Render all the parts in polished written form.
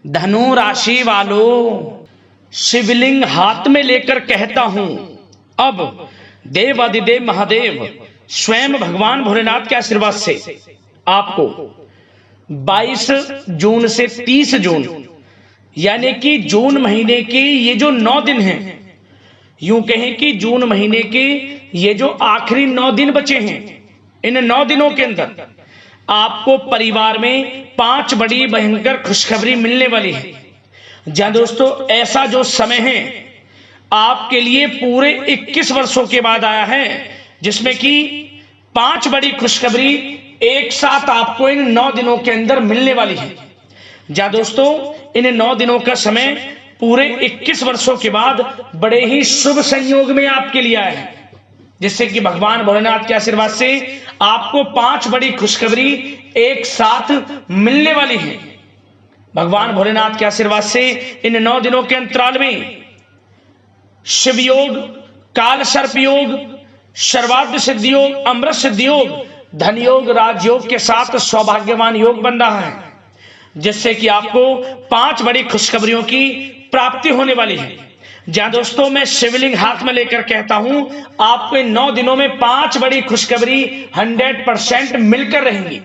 धनु राशि वालों, शिवलिंग हाथ में लेकर कहता हूं, अब देवाधिदेव महादेव स्वयं भगवान भोलेनाथ के आशीर्वाद से आपको 22 जून से 30 जून यानी कि जून महीने के ये जो 9 दिन हैं, यूं कहें कि जून महीने के ये जो आखिरी 9 दिन बचे हैं, इन 9 दिनों के अंदर आपको परिवार में 5 बड़ी भयंकर खुशखबरी मिलने वाली है। जहां दोस्तों ऐसा जो समय है आपके लिए पूरे 21 वर्षों के बाद आया है, जिसमें कि 5 बड़ी खुशखबरी एक साथ आपको इन 9 दिनों के अंदर मिलने वाली है। जहां दोस्तों इन 9 दिनों का समय पूरे 21 वर्षों के बाद बड़े ही शुभ संयोग में आपके लिए आया है, जिससे कि भगवान भोलेनाथ के आशीर्वाद से आपको 5 बड़ी खुशखबरी एक साथ मिलने वाली है। भगवान भोलेनाथ के आशीर्वाद से इन 9 दिनों के अंतराल में शिव योग, काल सर्प योग, सर्वार्थ सिद्धि योग, अमृत सिद्धि योग, धन योग, राजयोग के साथ सौभाग्यवान योग बन रहा है, जिससे कि आपको 5 बड़ी खुशखबरियों की प्राप्ति होने वाली है। जहां दोस्तों मैं शिवलिंग हाथ में लेकर कहता हूं, आपको इन 9 दिनों में 5 बड़ी खुशखबरी 100% मिलकर रहेंगी।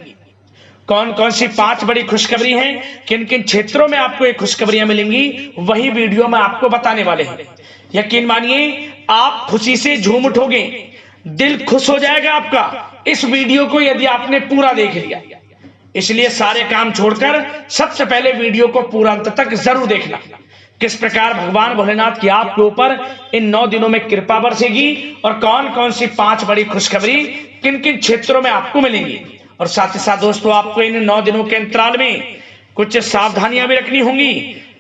कौन कौन सी 5 बड़ी खुशखबरी हैं, किन किन क्षेत्रों में आपको ये खुशखबरियां मिलेंगी, वही वीडियो में आपको बताने वाले हैं। यकीन मानिए आप खुशी से झूम उठोगे, दिल खुश हो जाएगा आपका इस वीडियो को यदि आपने पूरा देख लिया। इसलिए सारे काम छोड़कर सबसे पहले वीडियो को पूरा अंत तक जरूर देखना, किस प्रकार भगवान भोलेनाथ की आपके ऊपर इन 9 दिनों में कृपा बरसेगी और कौन कौन सी 5 बड़ी खुशखबरी किन किन क्षेत्रों में आपको मिलेंगी। और साथ ही साथ दोस्तों आपको इन 9 दिनों के अंतराल में कुछ सावधानियां भी रखनी होंगी,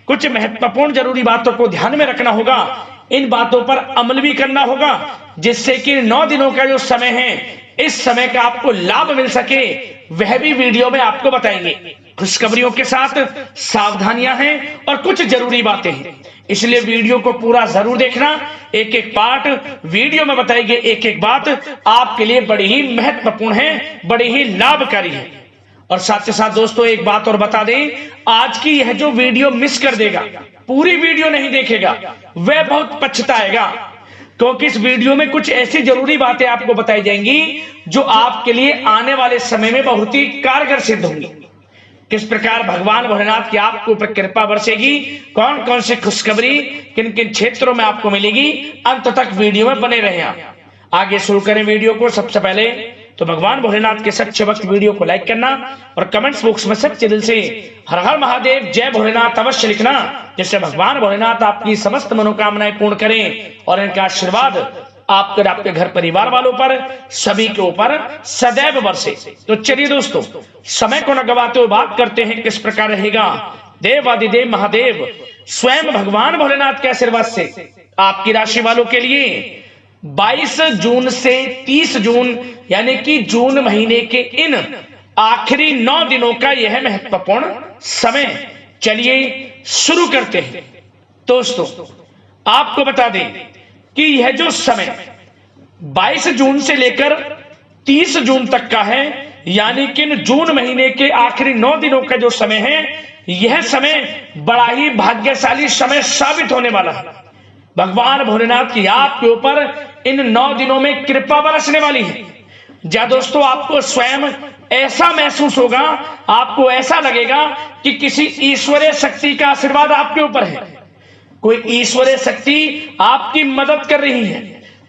कुछ महत्वपूर्ण जरूरी बातों को ध्यान में रखना होगा, इन बातों पर अमल भी करना होगा, जिससे कि 9 दिनों का जो समय है इस समय का आपको लाभ मिल सके, वह भी वीडियो में आपको बताएंगे। खुशखबरियों के साथ सावधानियां हैं और कुछ जरूरी बातें हैं, इसलिए वीडियो को पूरा जरूर देखना। एक एक पार्ट वीडियो में बताई गई एक एक बात आपके लिए बड़ी ही महत्वपूर्ण है, बड़ी ही लाभकारी है। और साथ ही साथ दोस्तों एक बात और बता दें, आज की यह जो वीडियो मिस कर देगा, पूरी वीडियो नहीं देखेगा, वह बहुत पछताएगा, क्योंकि इस वीडियो में कुछ ऐसी जरूरी बातें आपको बताई जाएंगी जो आपके लिए आने वाले समय में बहुत ही कारगर सिद्ध होंगी। किस प्रकार भगवान भोलेनाथ की आपके ऊपर कृपा बरसेगी, कौन कौन सी खुशखबरी किन किन क्षेत्रों में आपको मिलेगी, अंत तक वीडियो में बने रहें आप। आगे शुरू करें वीडियो को। सबसे पहले तो भगवान भोलेनाथ के सच्चे भक्त वीडियो को लाइक करना और कमेंट्स बॉक्स में सच्चे दिल से हर हर महादेव जय भोलेनाथ अवश्य लिखना, जिससे भगवान भोलेनाथ आपकी समस्त मनोकामनाएं पूर्ण करें और इनका आशीर्वाद आपके घर परिवार वालों पर सभी के ऊपर सदैव बरसे। तो चलिए दोस्तों समय को न गवाते हुए बात करते हैं किस प्रकार रहेगा देवाधिदेव महादेव स्वयं भगवान भोलेनाथ के आशीर्वाद से आपकी राशि वालों के लिए 22 जून से 30 जून यानी कि जून महीने के इन आखिरी 9 दिनों का यह महत्वपूर्ण समय। चलिए शुरू करते हैं। दोस्तों आपको बता दें कि यह जो समय 22 जून से लेकर 30 जून तक का है, यानी कि जून महीने के आखिरी 9 दिनों का जो समय है, यह समय बड़ा ही भाग्यशाली समय साबित होने वाला है। भगवान भोलेनाथ की आपके ऊपर इन 9 दिनों में कृपा बरसने वाली है। जहां दोस्तों आपको स्वयं ऐसा महसूस होगा, आपको ऐसा लगेगा कि किसी ईश्वरीय शक्ति का आशीर्वाद आपके ऊपर है, कोई ईश्वरीय शक्ति आपकी मदद कर रही है।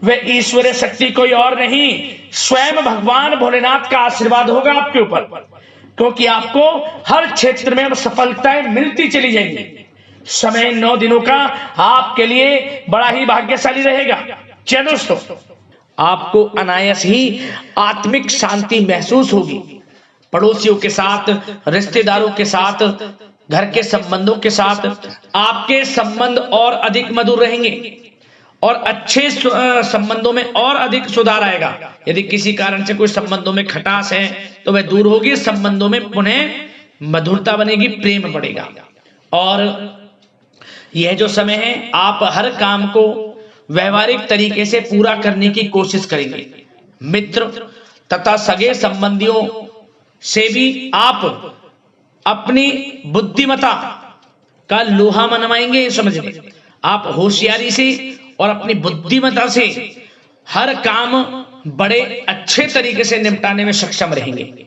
वह ईश्वरीय शक्ति कोई और नहीं, स्वयं भगवान भोलेनाथ का आशीर्वाद होगा आपके ऊपर, क्योंकि आपको हर क्षेत्र में सफलताएं मिलती चली जाएंगी। समय 9 दिनों का आपके लिए बड़ा ही भाग्यशाली रहेगा। चलिए दोस्तों आपको अनायास ही आत्मिक शांति महसूस होगी, पड़ोसियों के साथ, रिश्तेदारों के साथ, घर के संबंधों के साथ आपके संबंध और अधिक मधुर रहेंगे और अच्छे संबंधों में और अधिक सुधार आएगा। यदि किसी कारण से कोई संबंधों में खटास है तो वह दूर होगी, संबंधों में पुनः मधुरता बनेगी, प्रेम बढ़ेगा। और यह जो समय है आप हर काम को व्यवहारिक तरीके से पूरा करने की कोशिश करेंगे। मित्र तथा सगे संबंधियों से भी आप अपनी बुद्धिमता का लोहा मनवाएंगे, समझ लें। आप होशियारी से और अपनी बुद्धिमत्ता से हर काम बड़े अच्छे तरीके से निपटाने में सक्षम रहेंगे।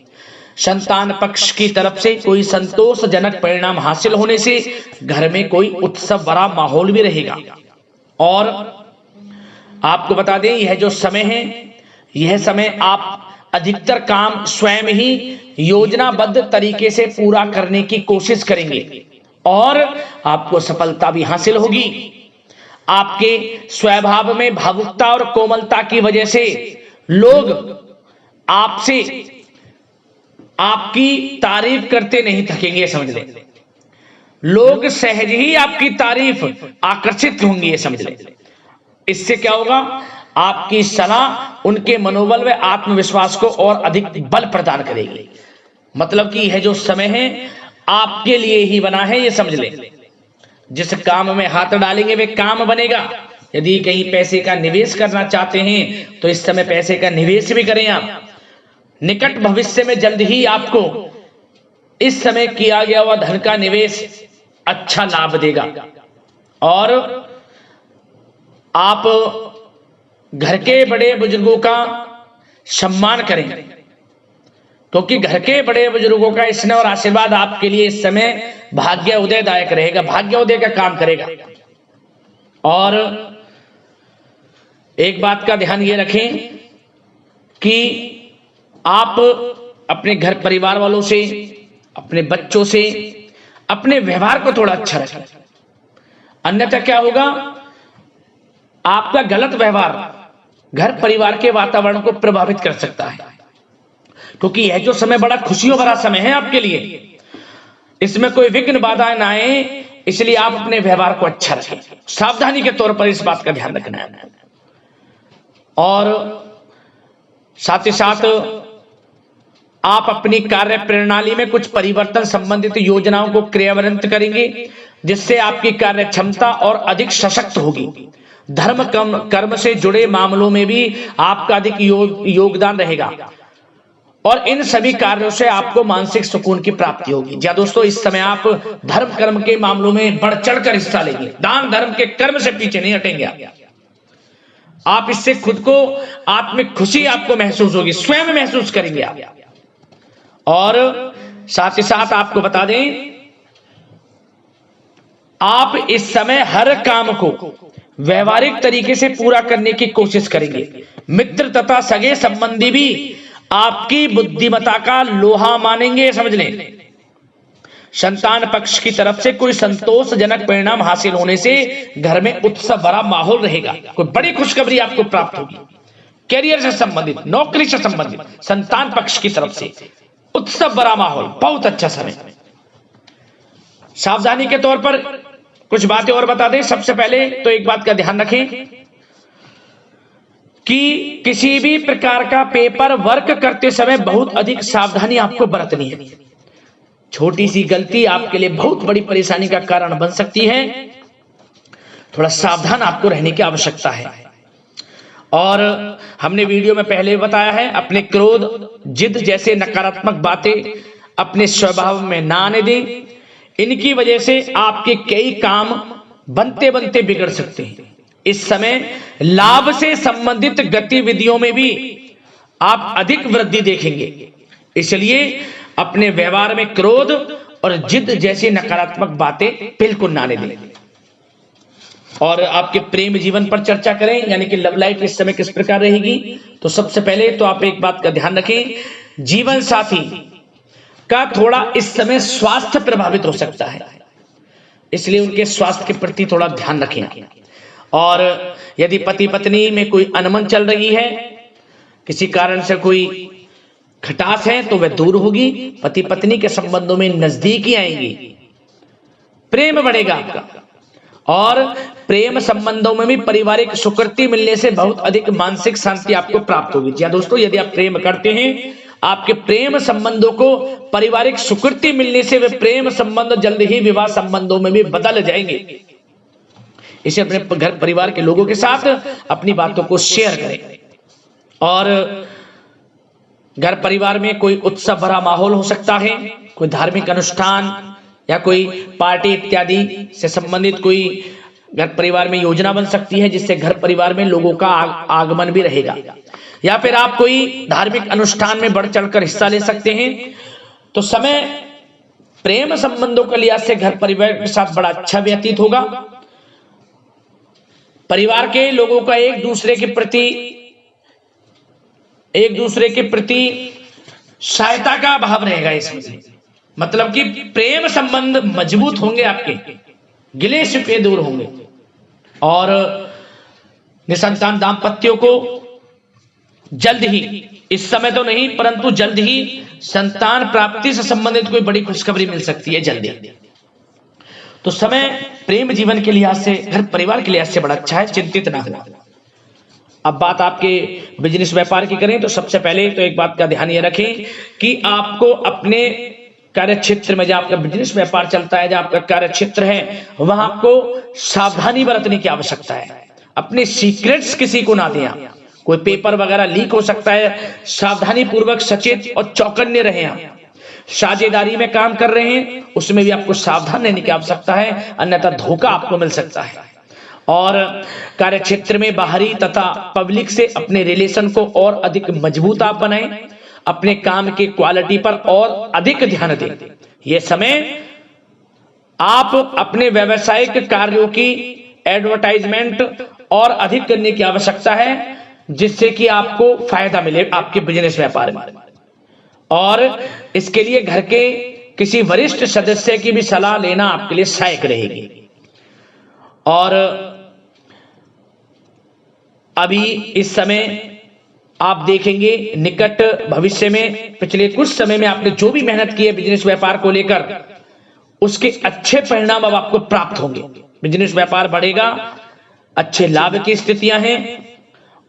संतान पक्ष की तरफ से कोई संतोषजनक परिणाम हासिल होने से घर में कोई उत्सव भरा माहौल भी रहेगा। और आपको बता दें, यह जो समय है, यह समय आप अधिकतर काम स्वयं ही योजनाबद्ध तरीके से पूरा करने की कोशिश करेंगे और आपको सफलता भी हासिल होगी। आपके स्वभाव में भावुकता और कोमलता की वजह से लोग आपसे आपकी तारीफ करते नहीं थकेंगे, समझ लें। लोग सहज ही आपकी तारीफ आकर्षित होंगी, ये समझ लें। इससे क्या होगा, आपकी सलाह उनके मनोबल व आत्मविश्वास को और अधिक बल प्रदान करेगी। मतलब कि यह जो समय है आपके लिए ही बना है, ये समझ लें। जिस काम में हाथ डालेंगे वे काम बनेगा। यदि कहीं पैसे का निवेश करना चाहते हैं तो इस समय पैसे का निवेश भी करें आप। निकट भविष्य में जल्द ही आपको इस समय किया गया हुआ धन का निवेश अच्छा लाभ देगा। और आप घर के बड़े बुजुर्गों का सम्मान करें, क्योंकि घर के बड़े बुजुर्गों का स्नेह और आशीर्वाद आपके लिए इस समय भाग्य उदयदायक रहेगा, भाग्य उदय का काम करेगा। और एक बात का ध्यान ये रखें कि आप अपने घर परिवार वालों से, अपने बच्चों से अपने व्यवहार को थोड़ा अच्छा रखें। अन्यथा क्या होगा, आपका गलत व्यवहार घर परिवार के वातावरण को प्रभावित कर सकता है। क्योंकि यह जो समय बड़ा खुशियों भरा समय है आपके लिए, इसमें कोई विघ्न बाधाएं ना आए, इसलिए आप अपने व्यवहार को अच्छा रखें। सावधानी के तौर पर इस बात का ध्यान रखना है। और साथ ही साथ आप अपनी कार्य प्रणाली में कुछ परिवर्तन संबंधित योजनाओं को क्रियान्वित करेंगे, जिससे आपकी कार्य क्षमता और अधिक सशक्त होगी। धर्म कर्म से जुड़े मामलों में भी आपका अधिक योगदान रहेगा और इन सभी कार्यों से आपको मानसिक सुकून की प्राप्ति होगी। जी दोस्तों, इस समय आप धर्म कर्म के मामलों में बढ़ चढ़कर हिस्सा लेंगे। दान धर्म के कर्म से पीछे नहीं हटेंगे आप। इससे खुद को आत्मिक खुशी आपको महसूस होगी, स्वयं महसूस करेंगे आप। और साथ ही साथ आपको बता दें, आप इस समय हर काम को व्यवहारिक तरीके से पूरा करने की कोशिश करेंगे। मित्र तथा सगे संबंधी भी आपकी बुद्धिमत्ता का लोहा मानेंगे, समझ लें। संतान पक्ष की तरफ से कोई संतोषजनक परिणाम हासिल होने से घर में उत्सव भरा माहौल रहेगा। कोई बड़ी खुशखबरी आपको प्राप्त होगी। कैरियर से संबंधित, नौकरी से संबंधित, संतान पक्ष की तरफ से उत्सव भरा माहौल, बहुत अच्छा समय। सावधानी के तौर पर कुछ बातें और बता दें। सबसे पहले तो एक बात का ध्यान रखें कि किसी भी प्रकार का पेपर वर्क करते समय बहुत अधिक सावधानी आपको बरतनी है। छोटी सी गलती आपके लिए बहुत बड़ी परेशानी का कारण बन सकती है। थोड़ा सावधान आपको रहने की आवश्यकता है। और हमने वीडियो में पहले बताया है, अपने क्रोध, जिद जैसे नकारात्मक बातें अपने स्वभाव में ना आने दें। इनकी वजह से आपके कई काम बनते बनते बिगड़ सकते हैं। इस समय लाभ से संबंधित गतिविधियों में भी आप अधिक वृद्धि देखेंगे, इसलिए अपने व्यवहार में क्रोध और जिद जैसी नकारात्मक बातें बिल्कुल ना आने दें। और आपके प्रेम जीवन पर चर्चा करें, यानी कि लव लाइफ इस समय किस प्रकार रहेगी। तो सबसे पहले तो आप एक बात का ध्यान रखें, जीवन साथी का थोड़ा इस समय स्वास्थ्य प्रभावित हो सकता है, इसलिए उनके स्वास्थ्य के प्रति थोड़ा ध्यान रखें। और यदि पति पत्नी में कोई अनबन चल रही है, किसी कारण से कोई खटास है, तो वह दूर होगी। पति पत्नी के संबंधों में नजदीकी आएंगी, प्रेम बढ़ेगा आपका। और प्रेम संबंधों में भी पारिवारिक स्वीकृति मिलने से बहुत अधिक मानसिक शांति आपको प्राप्त होगी। जी दोस्तों, यदि आप प्रेम करते हैं, आपके प्रेम संबंधों को पारिवारिक स्वीकृति मिलने से वे प्रेम संबंध जल्द ही विवाह संबंधों में भी बदल जाएंगे। इसे अपने घर परिवार के लोगों के साथ अपनी बातों को शेयर करें। और घर परिवार में कोई उत्सव भरा माहौल हो सकता है, कोई धार्मिक अनुष्ठान या कोई पार्टी इत्यादि से संबंधित कोई घर परिवार में योजना बन सकती है, जिससे घर परिवार में लोगों का आगमन भी रहेगा। या फिर आप कोई धार्मिक अनुष्ठान में बढ़ चढ़कर हिस्सा ले सकते हैं। तो समय प्रेम संबंधों के लिहाज से घर परिवार के साथ बड़ा अच्छा व्यतीत होगा। परिवार के लोगों का एक दूसरे के प्रति सहायता का भाव रहेगा इसमें, मतलब कि प्रेम संबंध मजबूत होंगे, आपके गिले शिकवे दूर होंगे। और निसंतान दाम्पत्यों को जल्द ही, इस समय तो नहीं परंतु जल्द ही संतान प्राप्ति से संबंधित कोई बड़ी खुशखबरी मिल सकती है जल्दी। तो समय प्रेम जीवन के लिहाज से, घर परिवार के लिहाज से बड़ा अच्छा है, चिंतित ना हो। अब बात आपके बिजनेस व्यापार की करें तो सबसे पहले तो एक बात का ध्यान ये रखें कि आपको अपने कार्य क्षेत्र में, जहां आपका बिजनेस व्यापार चलता है, जहां आपका कार्य क्षेत्र है, वहां आपको सावधानी बरतने की आवश्यकता है। अपने सीक्रेट्स किसी को ना दें आप। कोई पेपर वगैरह लीक हो सकता है, सावधानी पूर्वक सचेत और चौकन्ने रहें आप। साझेदारी में काम कर रहे हैं उसमें भी आपको सावधान रहने की आवश्यकता है, अन्यथा धोखा आपको मिल सकता है। और कार्य क्षेत्र में बाहरी तथा पब्लिक से अपने रिलेशन को और अधिक मजबूत आप बनाएं। अपने काम की क्वालिटी पर और अधिक ध्यान दें। यह समय आप अपने व्यावसायिक कार्यों की एडवर्टाइजमेंट और अधिक करने की आवश्यकता है, जिससे कि आपको फायदा मिले आपके बिजनेस व्यापार में। और इसके लिए घर के किसी वरिष्ठ सदस्य की भी सलाह लेना आपके लिए सहायक रहेगी। और अभी इस समय आप देखेंगे निकट भविष्य में, पिछले कुछ समय में आपने जो भी मेहनत की है बिजनेस व्यापार को लेकर, उसके अच्छे परिणाम अब आपको प्राप्त होंगे। बिजनेस व्यापार बढ़ेगा, अच्छे लाभ की स्थितियां हैं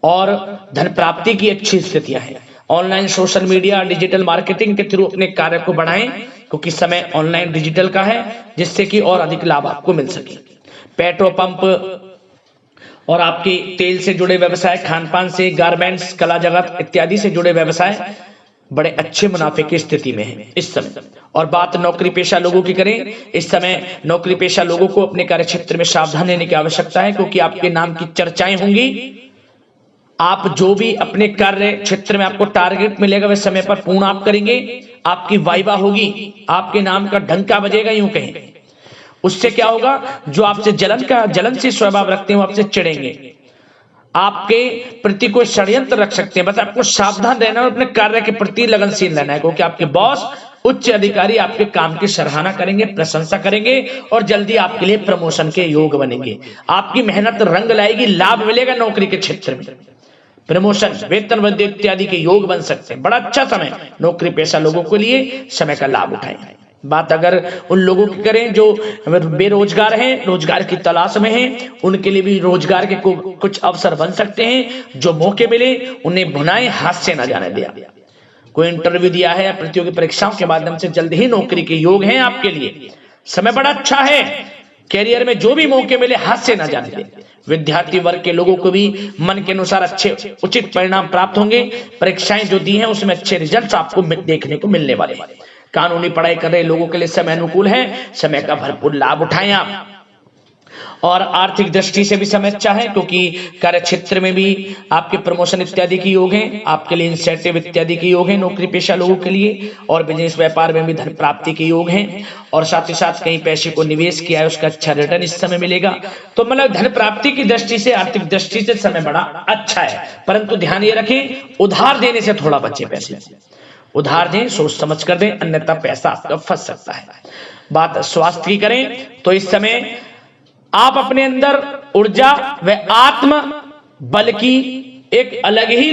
और धन प्राप्ति की अच्छी स्थितियां हैं। Online social media digital marketing के थ्रू अपने कार्य को बढ़ाएं, क्योंकि समय ऑनलाइन डिजिटल का है, जिससे कि और अधिक लाभ आपको मिल सके। पेट्रोल पंप और आपके तेल से जुड़े व्यवसाय, खान पान से, गारमेंट्स, कला जगत इत्यादि से जुड़े व्यवसाय बड़े अच्छे मुनाफे की स्थिति में है इस समय। और बात नौकरी पेशा लोगों की करें, इस समय नौकरी पेशा लोगों को अपने कार्य क्षेत्र में सावधान रहने की आवश्यकता है, क्योंकि आपके नाम की चर्चाएं होंगी। आप जो भी अपने कार्य क्षेत्र में आपको टारगेट मिलेगा वह समय पर पूर्ण आप करेंगे। आपकी वाइवा होगी, आपके नाम का डंका बजेगा, यूं कहें। उससे क्या होगा, जो आपसे जलन स्वभाव रखते हैं वो आपसे चिढ़ेंगे, आपके प्रति कोई षड्यंत्र रख सकते हैं। बस आपको सावधान रहना और अपने कार्य के प्रति लगनशील रहना है, क्योंकि आपके बॉस उच्च अधिकारी आपके काम की सराहना करेंगे, प्रशंसा करेंगे और जल्दी आपके लिए प्रमोशन के योग बनेंगे। आपकी मेहनत रंग लाएगी, लाभ मिलेगा नौकरी के क्षेत्र में, प्रमोशन, वेतन वृद्धि इत्यादि के योग बन सकते हैं। बड़ा अच्छा समय नौकरी पेशा लोगों के लिए, समय का लाभ उठाएं। बात अगर उन लोगों की करें जो बेरोजगार हैं, रोजगार की तलाश में हैं, उनके लिए भी रोजगार के कुछ अवसर बन सकते हैं। जो मौके मिले उन्हें भुनाएं, हाथ से न जाने दिया। कोई इंटरव्यू दिया है या प्रतियोगी परीक्षाओं के माध्यम से जल्द ही नौकरी के योग हैं आपके लिए। समय बड़ा अच्छा है, कैरियर में जो भी मौके मिले हाथ से न जाने दें। विद्यार्थी वर्ग के लोगों को भी मन के अनुसार अच्छे उचित परिणाम प्राप्त होंगे। परीक्षाएं जो दी हैं उसमें अच्छे रिजल्ट आपको देखने को मिलने वाले हैं। कानूनी पढ़ाई कर रहे लोगों के लिए समय अनुकूल है, समय का भरपूर लाभ उठाएं आप। और आर्थिक दृष्टि से भी समय अच्छा है, क्योंकि कार्य क्षेत्र में भी आपके प्रमोशन इत्यादि के योग हैं, आपके लिए इंसेंटिव इत्यादि के योग हैं नौकरी पेशा लोगों के लिए। और बिजनेस व्यापार में भी धन प्राप्ति के योग हैं, और साथ ही साथ कहीं पैसे को निवेश किया है उसका अच्छा रिटर्न इस समय मिलेगा। तो मतलब धन प्राप्ति की दृष्टि से, आर्थिक दृष्टि से समय बड़ा अच्छा है। परंतु ध्यान ये रखें, उधार देने से थोड़ा बचे। पैसे उधार दें, सोच समझ कर दें, अन्यथा पैसा आपका फंस सकता है। बात स्वास्थ्य की करें तो इस समय आप अपने अंदर ऊर्जा व आत्म बल की एक अलग ही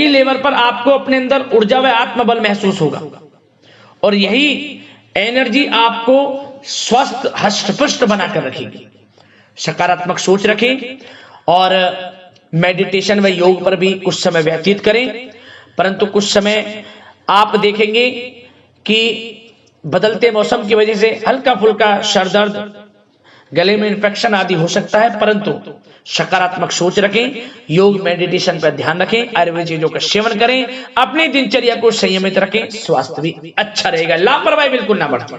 लेवल पर आपको अपने अंदर ऊर्जा व आत्म बल महसूस होगा। और यही एनर्जी आपको स्वस्थ हष्ट-पुष्ट बनाकर रखेगी। सकारात्मक सोच रखें और मेडिटेशन व योग पर भी कुछ समय व्यतीत करें। परंतु कुछ समय आप देखेंगे कि बदलते मौसम की वजह से हल्का फुल्का सर दर्द, गले में इन्फेक्शन आदि हो सकता है, परंतु सकारात्मक सोच रखें, योग मेडिटेशन पर ध्यान रखें, आयुर्वेद चीजों का सेवन करें, अपनी दिनचर्या को संयमित रखें, स्वास्थ्य भी अच्छा रहेगा, लापरवाही बिल्कुल ना बरतें।